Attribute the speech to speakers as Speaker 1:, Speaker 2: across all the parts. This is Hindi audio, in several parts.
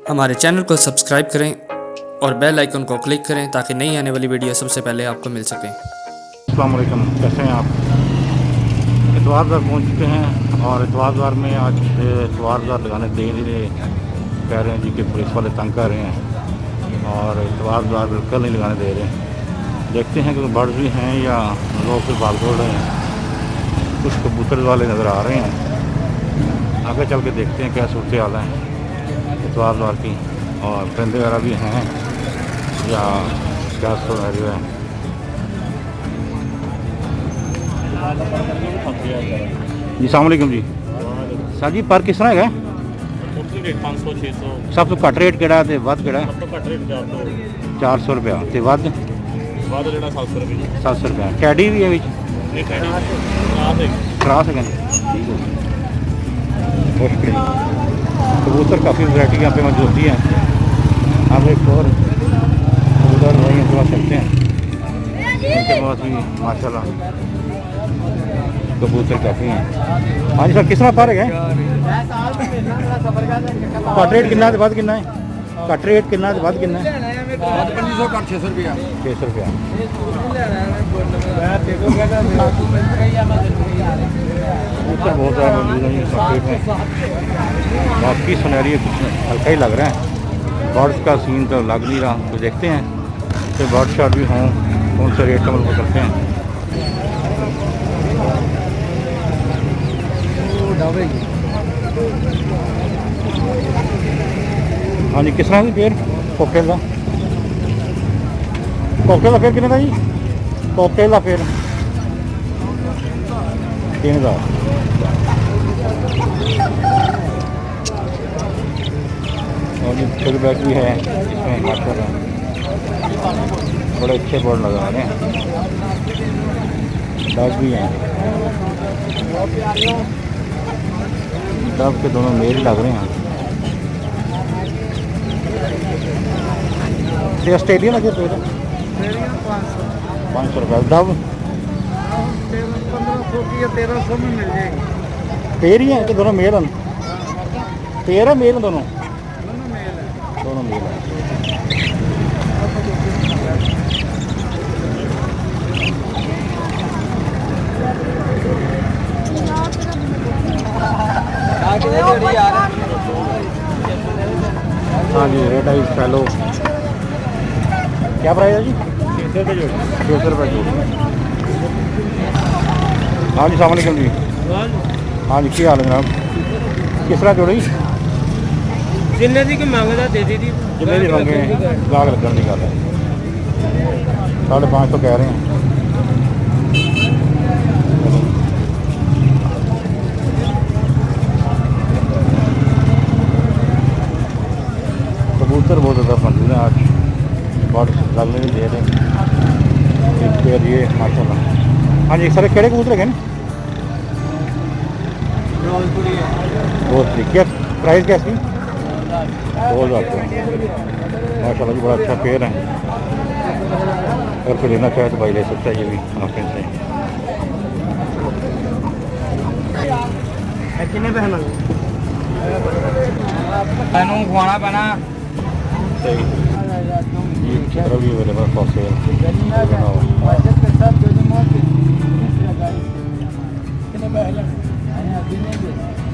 Speaker 1: हमारे चैनल को सब्सक्राइब करें और बेल आइकन को क्लिक करें ताकि नई आने वाली वीडियो सबसे पहले आपको मिल सकें।
Speaker 2: अस्सलाम वालेकुम, कैसे हैं आप? इतवार बाज़ार पहुँच चुके हैं और इतवार बाज़ार में आज इतवार बाज़ार लगाने दे नहीं रहे, कह रहे हैं जी कि पुलिस वाले तंग कर रहे हैं और इतवार बाज़ार बिल्कुल नहीं लगाने दे रहे। देखते हैं कि बर्ड्स भी हैं या लोग फिर भाग दौड़ रहे हैं। कुछ कबूतर वाले नज़र आ रहे हैं, आगे चल के देखते हैं क्या सूरत हाल है इतवार बाज़ार की, और परिंदे वगैरह भी हैं या क्या सिनेरियो है। जी अस्सलाम वालेकुम जी। सर जी पर किस तरह है?
Speaker 3: 500 600
Speaker 2: सब तो घट रेट केड़ा ते वध केड़ा?
Speaker 3: सब तो घट रेट
Speaker 2: 400 रुपया ते वध
Speaker 3: बाद ਜਿਹੜਾ 700 ਰੁਪਏ ਜੀ
Speaker 2: 700 रुपया। टैडी भी है विच?
Speaker 3: ਇਹ ਟੈਡੀ ਕਲਾਸ ਹੈ
Speaker 2: क्रॉस है ठीक है। मुश्किल कबूतर काफ़ी वैरायटी यहाँ पे मौजूद है। आप एक और कबूतर वहीं थोड़ा सकते हैं, इनके पास भी माशाल्लाह कबूतर काफ़ी हैं। हाँ जी सर, किस तरह पर है? घट रेट कितना वध कितना है? घट रेट कितना वध कितना है?
Speaker 4: 2500 घट 600 रुपया
Speaker 2: 600 रुपया। कबूतर बहुत ज़्यादा मौजूद है मार्केट में। बाकी सिनेरियो कुछ हल्का ही लग रहा है, बर्ड्स का सीन तो लग नहीं रहा। तो देखते हैं कि बर्ड शॉट भी हों, कौन से रेट कमल करते हैं। हाँ जी, किस तरह की पेड़ कॉकटेल का? कॉकटेल का पेड़ कितना था जी? कॉकटेल का पेड़ 3000। और ये फिर बैग भी है इसमें माशाल्लाह, बड़े अच्छे बोर्ड लगा रहे हैं। बैग भी हैं, डब के दोनों मेल लग रहे हैं। ये ऑस्ट्रेलियन लगे पेड़ 500 रुपये। डब
Speaker 4: 1500 की या 1300 में मिल जाएगी।
Speaker 2: पेड़ ही हैं कि दोनों मेल हैं? पेड़ है मेल हैं दोनों? दोनों मेल हैं। हाँ जी, रेड आइज फैलो क्या प्राइस है जी? 600 रुपये जोड़ी। हाँ जी अस्सलाम वालेकुम जी। हाँ जी, क्या हाल है जनाब? किस तरह जोड़ी?
Speaker 4: जिन्ने दी मंगदा दे दी
Speaker 2: जिन्हें भी मंगे गाग लगन की गल है। 550 कह रहे हैं। कबूतर बहुत ज़्यादा मौजूद हैं आज, बर्ड लगने नहीं दे रहे। एक पेड़ ये माशाल्लाह। हाँ जी सर, केड़े कबूतर है? बहुत ठीक है। प्राइस क्या इसकी? 2000 माशाल्लाह जी, बड़ा अच्छा पेड़ है। अगर कोई लेना चाहे तो भाई ले सकता है, ये भी आपके से।
Speaker 4: कितने पहना
Speaker 3: ਖਵਾਣਾ ਪੈਣਾ
Speaker 2: सही, ये चित्र भी अवेलेबल फॉर सेल।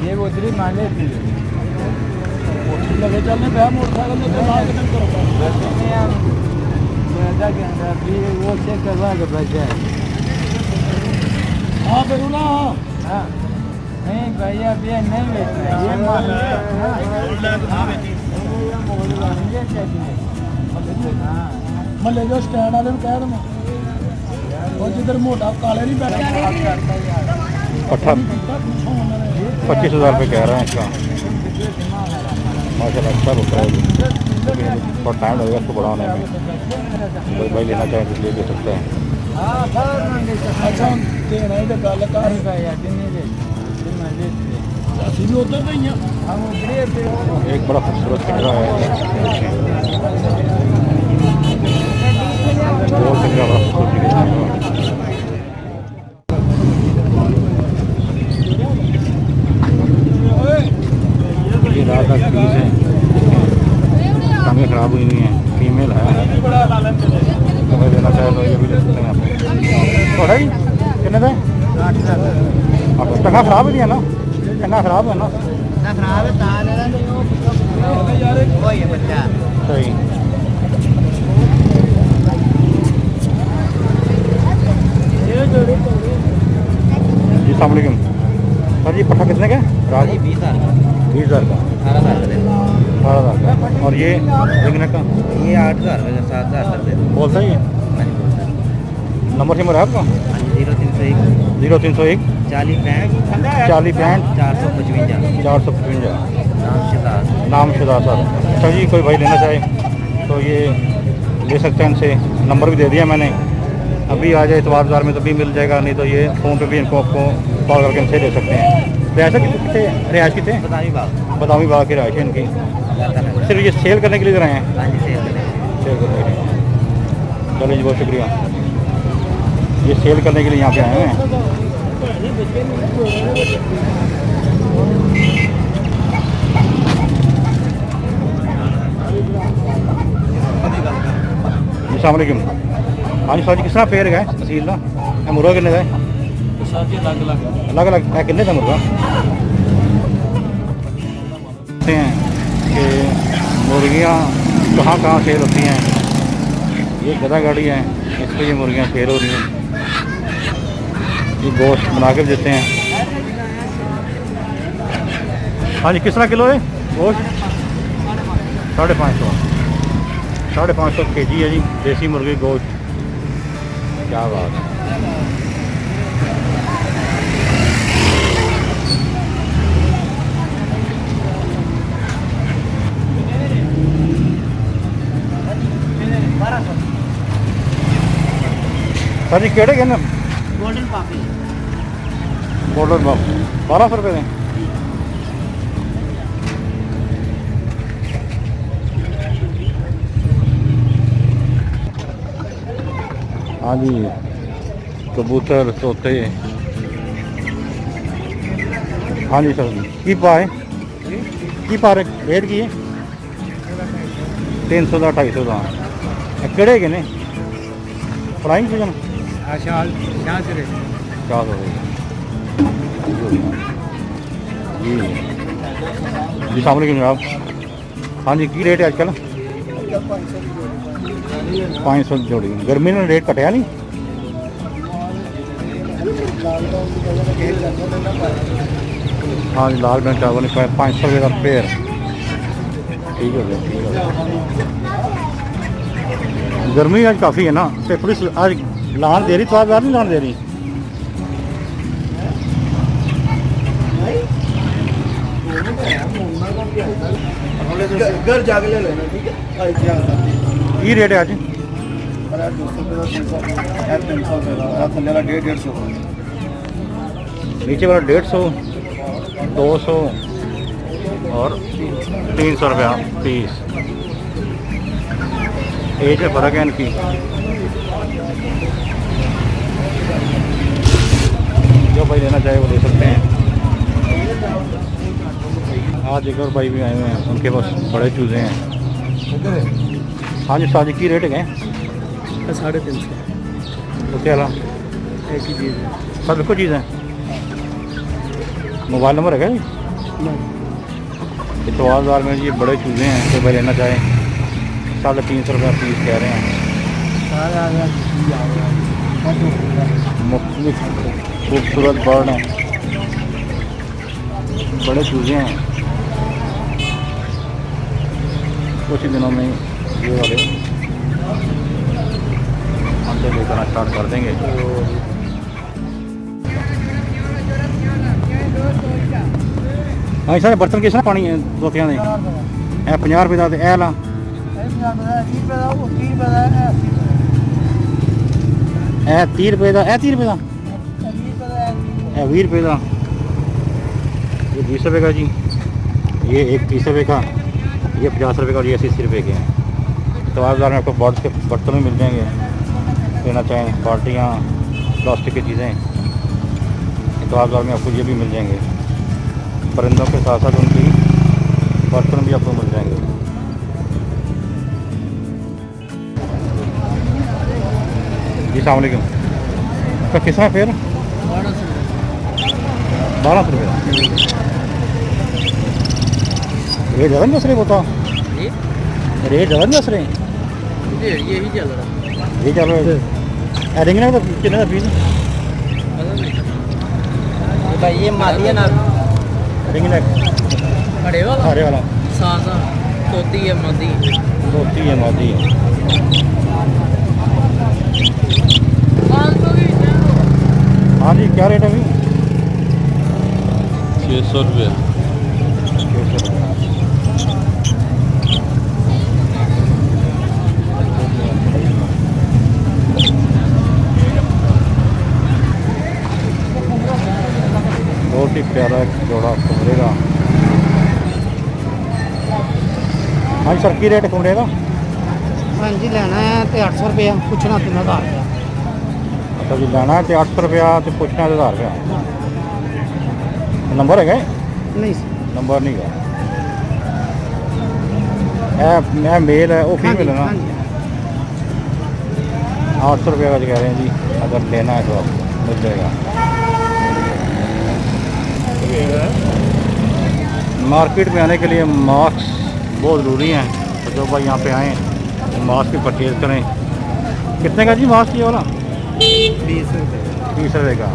Speaker 4: ये उधरी माने लगे चलने पे मोटरसाइकिल वो चेक करवा के बचा। हाँ फिर ना नहीं भैया भैया नहीं बेचना मले जो स्टैंड वाले कह रहे और जिधर मोटा काले नहीं बैठा
Speaker 2: पट्ठा 25,000 रुपये कह रहे हैं इसका। माशाल्लाह अच्छा रुक रहा है, बहुत टाइम लगेगा इसको बढ़ाने में। कोई भाई लेना चाहे तो ले भी सकता है।
Speaker 4: अच्छा देना ही तो गल कर उधर नहीं है।
Speaker 2: एक बड़ा खूबसूरत पिंजरा है, दो पिंजरा बड़ा खूबसूरत। ये रात का पीस है। टांगें ख़राब हुई हुई हैं, फीमेल है, तो भाई लेना चाहे तो ये भी ले सकते हैं आप। थोड़ा जी कितने का आप टंगा ख़राब नहीं है ना? टंगा ख़राब है ना? सही। जी अस्सलाम वालेकुम सर जी, पट्ठा कितने का? रात 20,000 का, 18,000 का। और ये रिंगने का
Speaker 5: ये 8,000 रुपये 7,000 तक दे
Speaker 2: बोलता ही है। नंबर है आपका?
Speaker 5: 0301
Speaker 2: 0301
Speaker 5: 40 65
Speaker 2: 40
Speaker 5: 455
Speaker 2: 455।
Speaker 5: नाम शिदात।
Speaker 2: नाम शुदा सर। अच्छा जी, कोई भाई लेना चाहे तो ये ले सकते हैं इनसे। नंबर भी दे दिया मैंने, अभी आ जाए इतवार बाज़ार में तो भी मिल जाएगा, नहीं तो ये फ़ोन पे भी इनको आपको कॉल करके इनसे ले सकते हैं। रिहायश कितने रिहायश कितने? बदामी बाग की रिहायश है इनकी। सिर्फ ये सेल करने के लिए रहे हैं?
Speaker 5: हाँ जी सेल करें।
Speaker 2: सेल करने के लिए। चलिए जी, बहुत शुक्रिया। ये सेल करने के लिए यहाँ पे आए हैं। अस्सलाम वालेकुम। हाँ जी सर जी, किस तरह पेड़ गए तहसील का? मुर्गा किन्ने का? अलग अलग है किन्ने का मुर्गा? हैं कि मुर्गियाँ कहाँ कहाँ सेल होती हैं। ये गधा गाड़ी है, इस पर ये मुर्गियाँ सेल हो रही हैं। ये गोश्त बना के देते हैं। हाँ जी, किस तरह किलो है गोश्त? 550 550 kg है जी, देसी मुर्गी गोश्त। क्या बात है। सर जी केड़े कहने?
Speaker 5: गोल्डन पापी
Speaker 2: गोल्डन बाप 1200 रुपये दें। हाँ जी, कबूतर तोते। हाँ जी सर, की पा है? की पा रेट की है? 300 का 250 का। केड़े के ने फ्लाइंग सीजन? क्या जी जी सामने जनाब। हाँ जी, की रेट है आजकल? 500 जोड़ी। गर्मी में रेट घटिया नहीं? हाँ जी, लॉकडाउन चावल 500 रुपये का पेयर। ठीक हो गया, ठीक हो गया। गर्मी आज काफ़ी है ना, तो पुलिस आज लान दे रही, तो नहीं लान दे रही।
Speaker 4: घर जाके ले लेना, ठीक है?
Speaker 2: की रेट है आज?
Speaker 4: 200 रुपये का 300
Speaker 2: नीचे वाला 150, 200 और 300 रुपया पीस। एज में फ़र्क है इनकी। जो भाई लेना चाहे वो ले सकते हैं। आज एक और भाई भी आए हुए हैं, उनके पास बड़े चूज़े हैं। हाँ जी साजी, की रेट है?
Speaker 4: 350।
Speaker 2: तो क्या ला
Speaker 4: एक ही चीज़ है।
Speaker 2: सब एक चीज़ है। मोबाइल नंबर है? इतवार बाज़ार में ये बड़े चूज़े हैं, तो भाई लेना चाहे 350 रुपये पीस कह रहे हैं। मुख्तलिफ खूबसूरत बर्ड हैं, बड़े चूज़े हैं। कुछ ही दिनों में ये वाले अंडे लेकर स्टार्ट कर देंगे। हाँ सर, बर्तन किस पानी दोतियां ने? 50 रुपये का। ए ला 30 रुपये का। 30 रुपये का। 20 रुपये का। ये 20 रुपये का जी। ये एक 30 रुपये का, ये 50 रुपये का और ये 80 रुपये के हैं। तो बाज़ार में आपको बर्ड्स के बर्तन भी मिल जाएंगे, लेना चाहें बाल्टियाँ, प्लास्टिक की चीज़ें। तो बाज़ार में आपको ये भी मिल जाएंगे। परिंदों के साथ साथ उनकी बर्तन भी आपको मिल जाएंगे। जी सलाम वालेकुम। तो किस है फिर 1200 रुपये रेट ज़्यादा नहीं दस रहे बता रेट ज़्यादा नहीं दस रहे
Speaker 5: यही चल रहा
Speaker 2: ये चल रहा है रिंग ना कितने का फीस
Speaker 5: भाई ये मादिया ना
Speaker 2: रिंग नेक
Speaker 5: खड़े वाला
Speaker 2: हरे वाला
Speaker 5: सासा तोती है मादी
Speaker 2: धोती है मादी है। हाँ जी क्या रेट है अभी
Speaker 3: 600 रुपये
Speaker 2: 600 बहुत ही प्यारा एक जोड़ा कुमरे का। हाँ जी सर की रेट कुमरे का
Speaker 5: हाँ जी लेना है तो 800 रुपये पूछना 3000 रुपया
Speaker 2: अच्छा जी लेना है तो 800 रुपया तो पूछना 1000 रुपया नंबर है
Speaker 5: नहीं
Speaker 2: नंबर नहीं है मैं मेल है वो फीमेल है ना 800 रुपये का कह रहे हैं जी अगर लेना है तो आप मिल जाएगा। मार्केट में आने के लिए मास्क बहुत ज़रूरी हैं तो जो भाई यहाँ पे आएँ मास्क भी परचेज़ करें। कितने का जी मास्क ये वाला
Speaker 5: 20 रुपये
Speaker 2: 20 रुपये का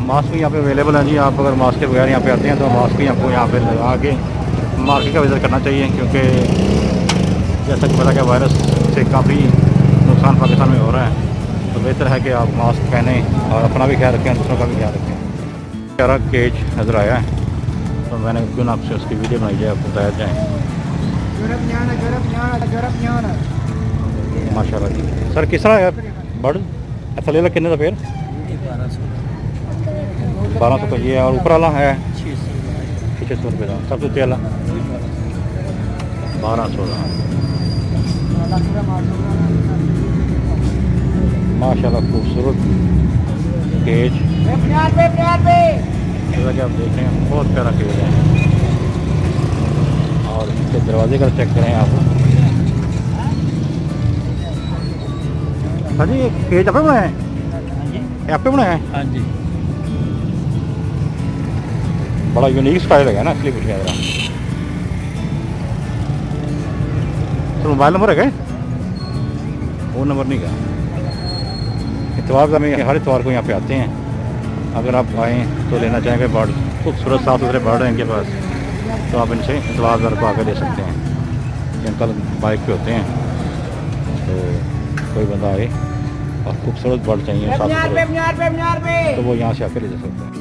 Speaker 2: मास्क भी यहाँ पे अवेलेबल है जी। आप अगर मास्क के बगैर यहाँ पे आते हैं तो मास्क भी आपको यहाँ पे लगा के मार्केट का विज़िट करना चाहिए क्योंकि जैसा कि पता कि वायरस से काफ़ी नुकसान पाकिस्तान में हो रहा है तो बेहतर है कि आप मास्क पहनें और अपना भी ख्याल रखें दूसरों का भी ख्याल रखें। प्यारा केज नज़र आया है तो मैंने क्यों ना आपसे उसकी वीडियो बनाई जाए आपको बताया जाए। माशाल्लाह जी सर किस तरह है बर्ड अच्छा ले ला कितने का फिर 1200 का ये और ऊपर वाला है 600 रुपये का सब कुछ वाला 1200 का माशाल्लाह खूबसूरत केज जैसा कि आप देख रहे हैं बहुत प्यारा केज है और इसके दरवाजे का चेक करें आप। हाँ जी ये केज आप बनाए हैं आप पे बनाया है
Speaker 5: हाँ जी
Speaker 2: बड़ा यूनिक स्टाइल है ना इसलिए कुछ कह रहा तो मोबाइल नंबर है वो नंबर नहीं का इतवार में हर इतवार को यहाँ पे आते हैं अगर आप आएँ तो लेना चाहेंगे बर्ड खूबसूरत साफ सुथरे बर्ड हैं इनके पास तो आप इनसे इतवार को आकर ले सकते हैं। ये अंकल बाइक पे होते हैं तो कोई बंदा आए और खूबसूरत बर्ड चाहिए साफ सुथरे तो वो यहाँ से आकर ले जा सकते हैं।